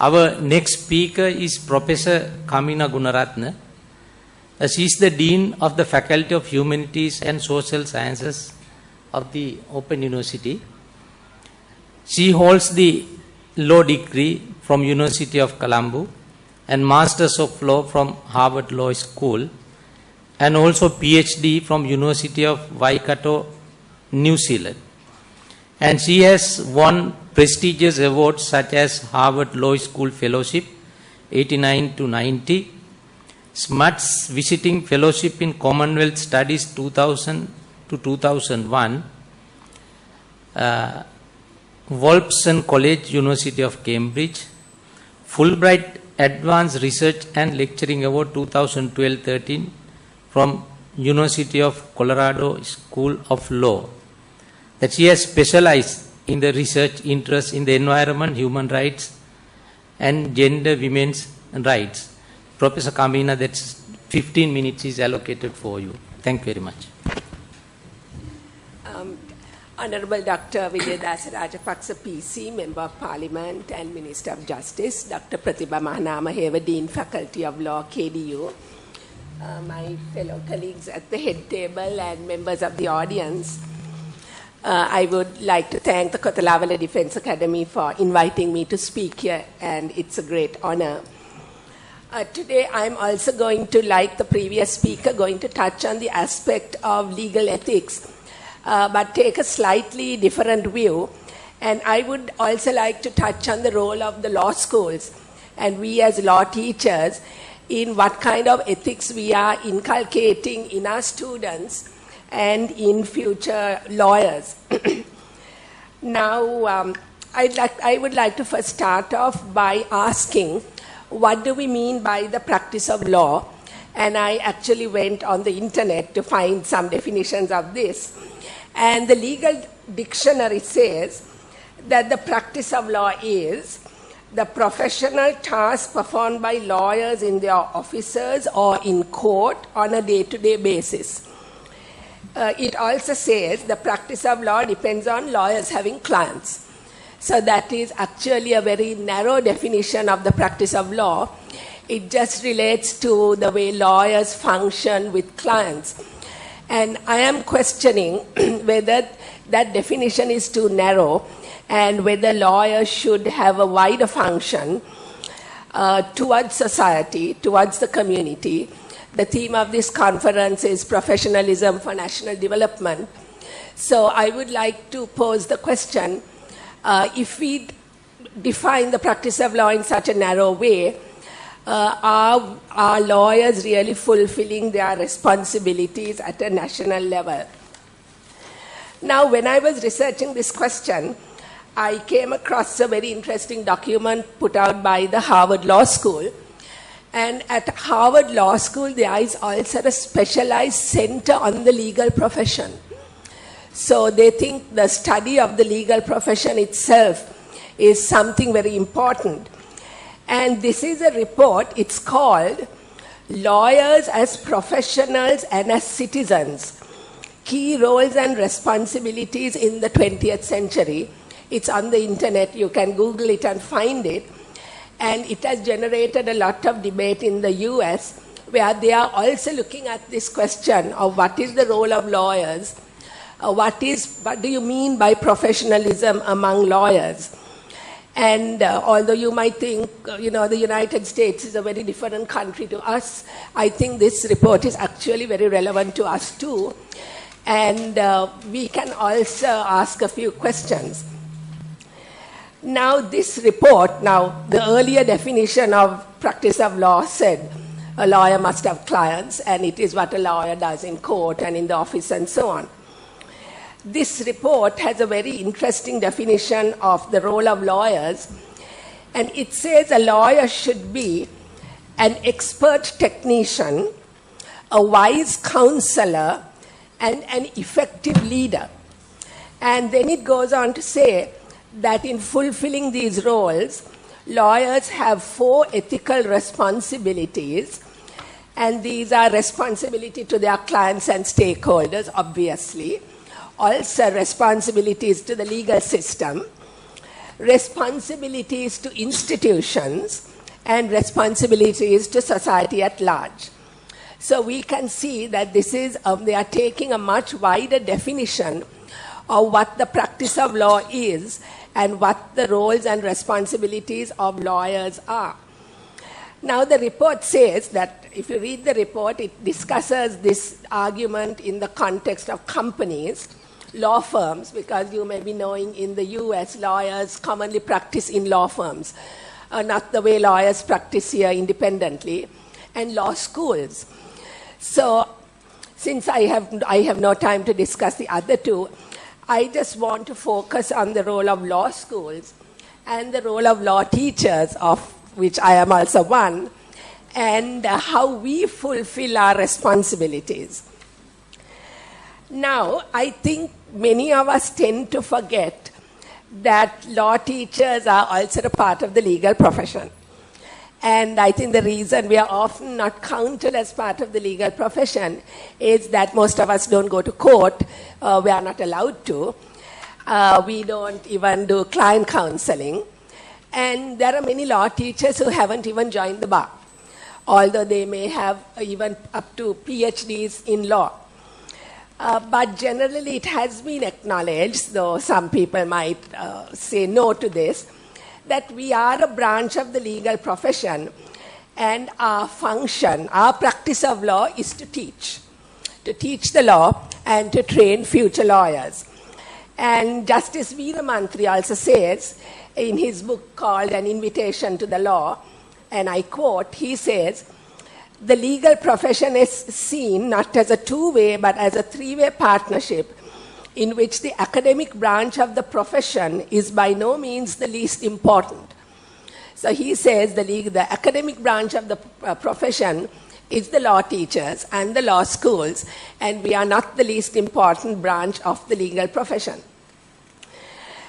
Our next speaker is Professor Kamina Gunaratne. She is the Dean of the Faculty of Humanities and Social Sciences of the Open University. She holds the law degree from University of Colombo and Masters of Law from Harvard Law School, and also PhD from University of Waikato, New Zealand. And she has won prestigious awards such as Harvard Law School Fellowship 89 to 90, SMUTS Visiting Fellowship in Commonwealth Studies 2000 to 2001, Wolfson College, University of Cambridge, Fulbright Advanced Research and Lecturing Award 2012-13 from University of Colorado School of Law. That she has specialized in the research interests in the environment, human rights, and gender, women's rights. Professor Kamina, that's 15 minutes is allocated for you. Thank you very much. Honorable Dr. Vijayadasa Rajapaksa PC, Member of Parliament and Minister of Justice, Dr. Pratibha Mahanamaheva, Dean Faculty of Law, KDU, my fellow colleagues at the head table and members of the audience, I would like to thank the Kothalawala Defence Academy for inviting me to speak here, and it's a great honor. Today I'm also going to, like the previous speaker, going to touch on the aspect of legal ethics, but take a slightly different view. And I would also like to touch on the role of the law schools and we as law teachers in what kind of ethics we are inculcating in our students and in future lawyers. Now, I would like to first start off by asking, what do we mean by the practice of law? And I actually went on the internet to find some definitions of this. And the legal dictionary says that the practice of law is the professional task performed by lawyers in their offices or in court on a day-to-day basis. It also says the practice of law depends on lawyers having clients. So that is actually a very narrow definition of the practice of law. It just relates to the way lawyers function with clients. And I am questioning whether that definition is too narrow and whether lawyers should have a wider function towards society, towards the community. The theme of this conference is professionalism for national development. So I would like to pose the question, if we define the practice of law in such a narrow way, are lawyers really fulfilling their responsibilities at a national level? Now, when I was researching this question, I came across a very interesting document put out by the Harvard Law School. And at Harvard Law School, there is also a specialized center on the legal profession. So they think the study of the legal profession itself is something very important. And this is a report, it's called Lawyers as Professionals and as Citizens, Key Roles and Responsibilities in the 20th Century. It's on the internet, you can Google it and find it. And it has generated a lot of debate in the US, where they are also looking at this question of what is the role of lawyers, what do you mean by professionalism among lawyers? And although you might think, the United States is a very different country to us, I think this report is actually very relevant to us too. And we can also ask a few questions. Now this report, the earlier definition of practice of law said a lawyer must have clients, and it is what a lawyer does in court and in the office and so on. This report has a very interesting definition of the role of lawyers, and it says a lawyer should be an expert technician, a wise counselor, and an effective leader. And then it goes on to say that in fulfilling these roles, lawyers have 4 ethical responsibilities, and these are responsibility to their clients and stakeholders, obviously, also responsibilities to the legal system, responsibilities to institutions and responsibilities to society at large. So we can see that this is, they are taking a much wider definition of what the practice of law is and what the roles and responsibilities of lawyers are. Now the report says that, if you read the report, it discusses this argument in the context of companies, law firms, because you may be knowing in the US, lawyers commonly practice in law firms, not the way lawyers practice here independently, and law schools. So since I have no time to discuss the other two, I just want to focus on the role of law schools and the role of law teachers, of which I am also one, and how we fulfill our responsibilities. Now, I think many of us tend to forget that law teachers are also a part of the legal profession. And I think the reason we are often not counted as part of the legal profession is that most of us don't go to court. We are not allowed to. We don't even do client counseling. And there are many law teachers who haven't even joined the bar, although they may have even up to PhDs in law. But generally it has been acknowledged, though some people might say no to this, that we are a branch of the legal profession, and our function, our practice of law is to teach the law and to train future lawyers. And Justice Veeramantri also says in his book called An Invitation to the Law, and I quote, he says, "The legal profession is seen not as a two-way but as a three-way partnership in which the academic branch of the profession is by no means the least important." So he says the academic branch of the profession is the law teachers and the law schools, and we are not the least important branch of the legal profession.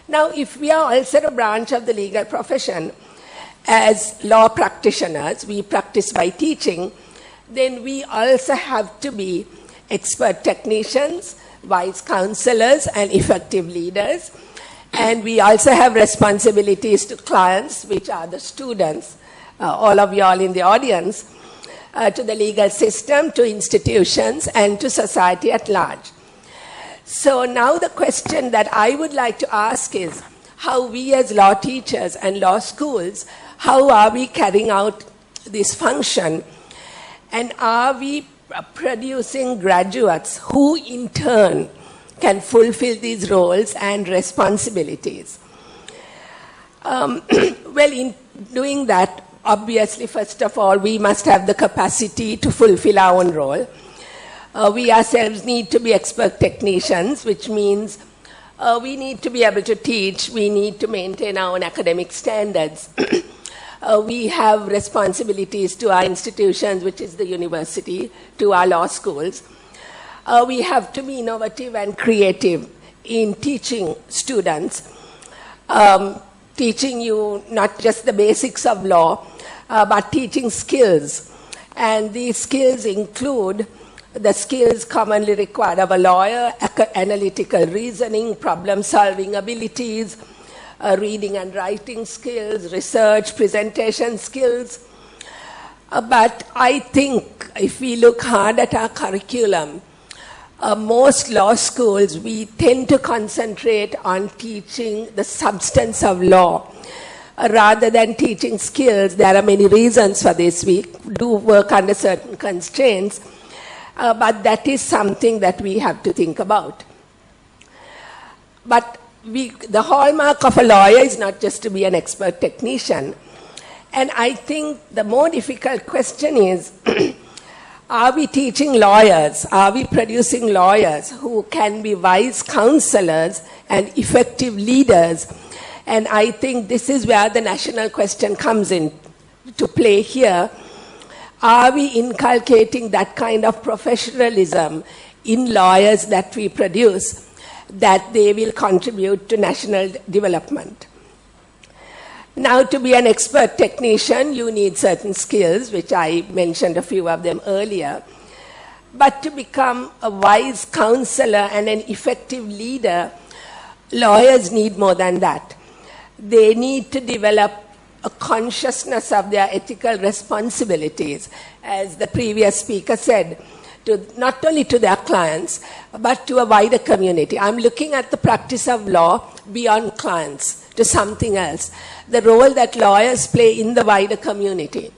Now, if we are also a branch of the legal profession, as law practitioners, we practice by teaching, then we also have to be expert technicians, wise counselors, and effective leaders. And we also have responsibilities to clients, which are the students, all of you all in the audience, to the legal system, to institutions, and to society at large. So now the question that I would like to ask is, how we as law teachers and law schools, how are we carrying out this function? And are we producing graduates who in turn can fulfill these roles and responsibilities? Well, in doing that, obviously, first of all, we must have the capacity to fulfill our own role. We ourselves need to be expert technicians, which means we need to be able to teach, we need to maintain our own academic standards. We have responsibilities to our institutions, which is the university, to our law schools. We have to be innovative and creative in teaching students, teaching you not just the basics of law, but teaching skills. And these skills include the skills commonly required of a lawyer: analytical reasoning, problem-solving abilities, reading and writing skills, research, presentation skills. But I think if we look hard at our curriculum, most law schools, we tend to concentrate on teaching the substance of law rather than teaching skills. There are many reasons for this. We do work under certain constraints, but that is something that we have to think about. But the hallmark of a lawyer is not just to be an expert technician. And I think the more difficult question is, are we teaching lawyers? Are we producing lawyers who can be wise counselors and effective leaders? And I think this is where the national question comes in to play here. Are we inculcating that kind of professionalism in lawyers that we produce, that they will contribute to national development? Now, to be an expert technician, you need certain skills, which I mentioned a few of them earlier. But to become a wise counselor and an effective leader, lawyers need more than that. they need to develop a consciousness of their ethical responsibilities, as the previous speaker said, not only to their clients, but to a wider community. I'm looking at the practice of law beyond clients to something else. The role that lawyers play in the wider community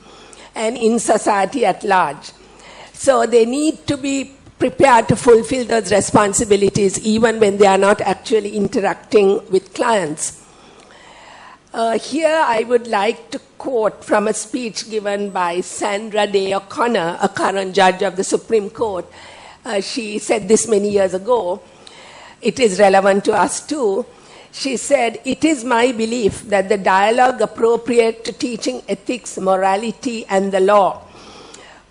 and in society at large. So they need to be prepared to fulfill those responsibilities even when they are not actually interacting with clients. Here I would like to quote from a speech given by Sandra Day O'Connor, a current judge of the Supreme Court. She said this many years ago. It is relevant to us too. She said, "It is my belief that the dialogue appropriate to teaching ethics, morality, and the law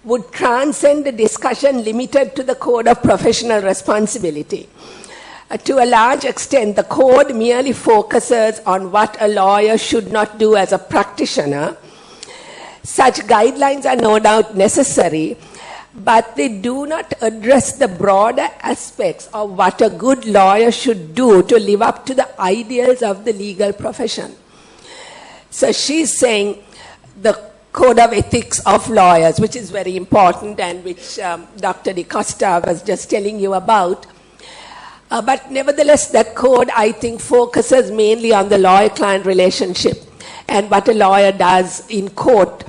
would transcend a discussion limited to the code of professional responsibility. To a large extent, the code merely focuses on what a lawyer should not do as a practitioner. Such guidelines are no doubt necessary, but they do not address the broader aspects of what a good lawyer should do to live up to the ideals of the legal profession." So she's saying the code of ethics of lawyers, which is very important and which Dr. DeCosta was just telling you about. But nevertheless, that code, I think, focuses mainly on the lawyer-client relationship and what a lawyer does in court.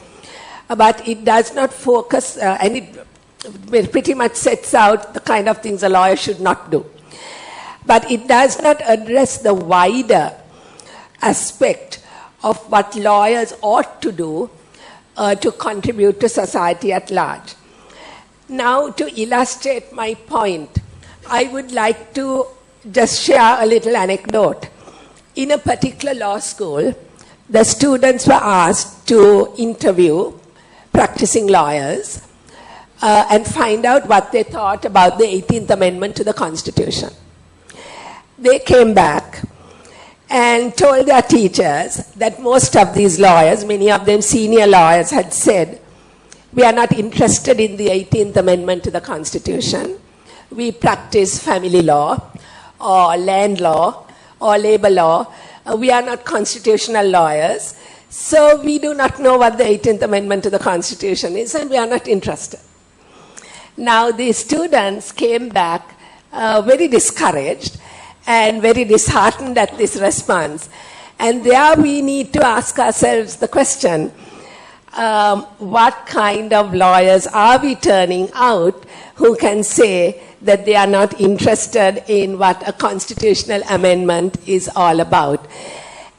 But it does not focus, and it pretty much sets out the kind of things a lawyer should not do. But it does not address the wider aspect of what lawyers ought to do to contribute to society at large. Now, to illustrate my point, I would like to just share a little anecdote. In a particular law school, the students were asked to interview practicing lawyers and find out what they thought about the 18th Amendment to the Constitution. They came back and told their teachers that most of these lawyers, many of them senior lawyers, had said, "We are not interested in the 18th Amendment to the Constitution. We practice family law or land law or labor law. We are not constitutional lawyers. So we do not know what the 18th Amendment to the Constitution is, and we are not interested." Now the students came back very discouraged and very disheartened at this response. And there we need to ask ourselves the question, what kind of lawyers are we turning out who can say that they are not interested in what a constitutional amendment is all about?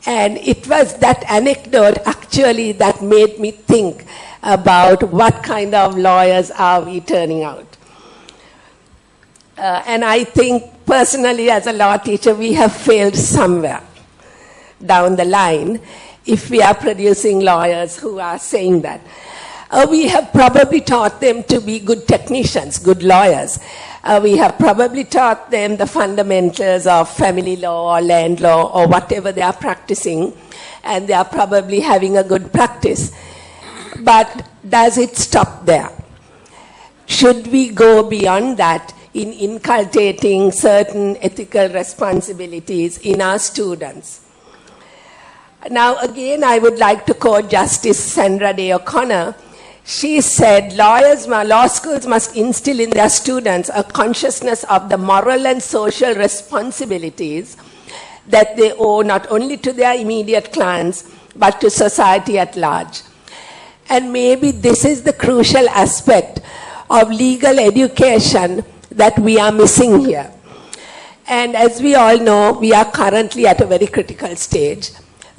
And it was that anecdote actually that made me think about what kind of lawyers are we turning out. And I think personally as a law teacher, we have failed somewhere down the line if we are producing lawyers who are saying that. We have probably taught them to be good technicians, good lawyers. We have probably taught them the fundamentals of family law or land law or whatever they are practicing, and they are probably having a good practice. But does it stop there? Should we go beyond that in inculcating certain ethical responsibilities in our students? Now, again, I would like to quote Justice Sandra Day O'Connor. She said, law schools must instill in their students a consciousness of the moral and social responsibilities that they owe not only to their immediate clients, but to society at large. And maybe this is the crucial aspect of legal education that we are missing here. And as we all know, we are currently at a very critical stage.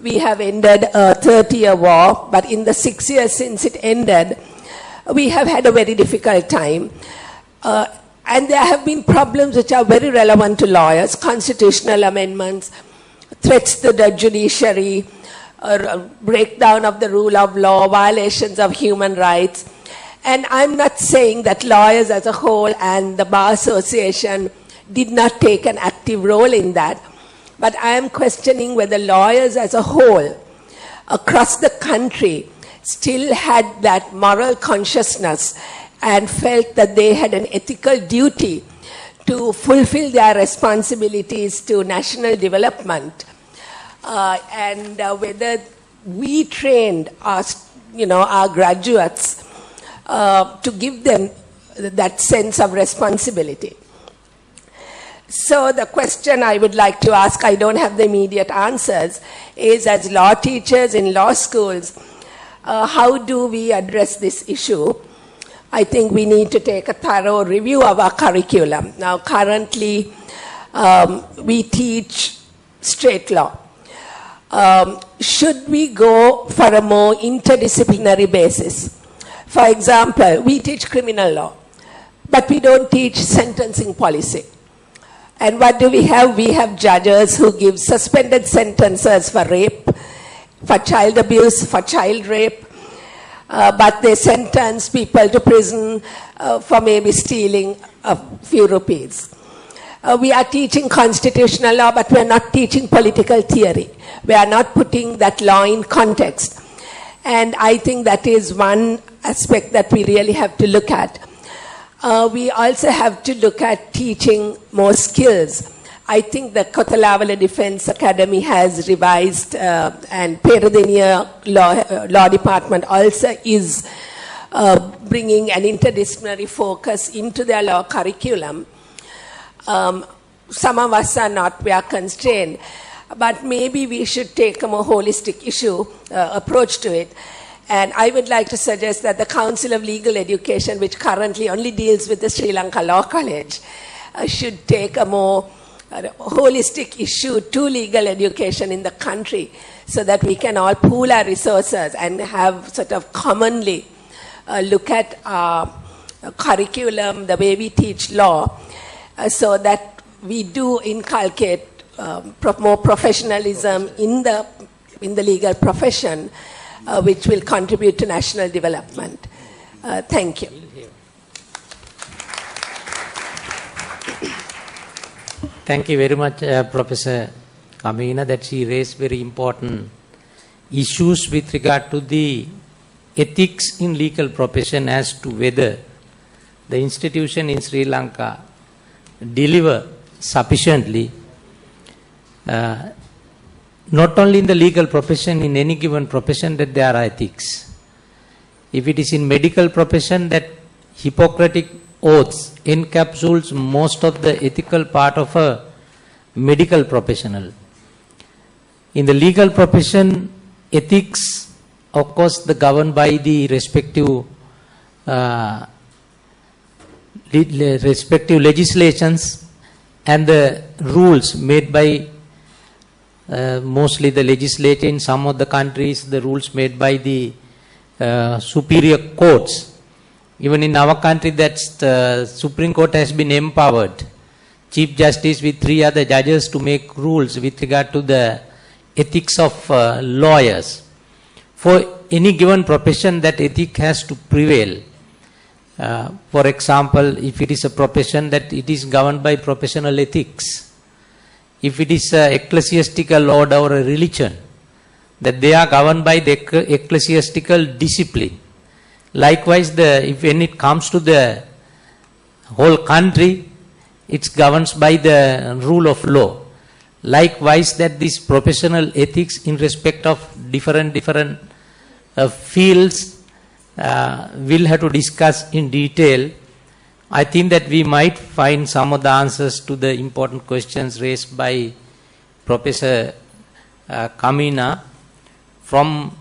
We have ended a 30-year war, but in the 6 years since it ended, we have had a very difficult time. And there have been problems which are very relevant to lawyers: constitutional amendments, threats to the judiciary, breakdown of the rule of law, violations of human rights. And I'm not saying that lawyers as a whole and the Bar Association did not take an active role in that. But I am questioning whether lawyers as a whole across the country still had that moral consciousness and felt that they had an ethical duty to fulfill their responsibilities to national development and whether we trained our graduates to give them that sense of responsibility. So the question I would like to ask, I don't have the immediate answers, is as law teachers in law schools, how do we address this issue? I think we need to take a thorough review of our curriculum. Now, currently, we teach straight law. Should we go for a more interdisciplinary basis? For example, we teach criminal law, but we don't teach sentencing policy. And what do we have? We have judges who give suspended sentences for rape, for child abuse, for child rape, but they sentence people to prison for maybe stealing a few rupees. We are teaching constitutional law, but we are not teaching political theory. We are not putting that law in context. And I think that is one aspect that we really have to look at. We also have to look at teaching more skills. I think the Kotalavala Defense Academy has revised, and Peradeniya Law Department also is bringing an interdisciplinary focus into their law curriculum. Some of us are not, we are constrained, but maybe we should take a more holistic approach to it. And I would like to suggest that the Council of Legal Education, which currently only deals with the Sri Lanka Law College, should take a more holistic issue to legal education in the country so that we can all pool our resources and have sort of commonly look at our curriculum, the way we teach law, so that we do inculcate more professionalism in the legal profession, which will contribute to national development. Thank you. Thank you very much, Professor Kamina, that she raised very important issues with regard to the ethics in legal profession as to whether the institution in Sri Lanka deliver sufficiently, not only in the legal profession, in any given profession, that there are ethics. If it is in medical profession, that Hippocratic oaths encapsulates most of the ethical part of a medical professional. In the legal profession, ethics, of course, governed by the respective legislations and the rules made by mostly the legislature in some of the countries, the rules made by the superior courts. Even in our country, that's the Supreme Court has been empowered, Chief Justice with 3 other judges, to make rules with regard to the ethics of lawyers. For any given profession, that ethic has to prevail. For example, if it is a profession, that it is governed by professional ethics. If it is an ecclesiastical order or a religion, that they are governed by the ecclesiastical discipline. Likewise, when it comes to the whole country, it's governed by the rule of law. Likewise, that this professional ethics in respect of different fields we'll have to discuss in detail. I think that we might find some of the answers to the important questions raised by Professor Kamina from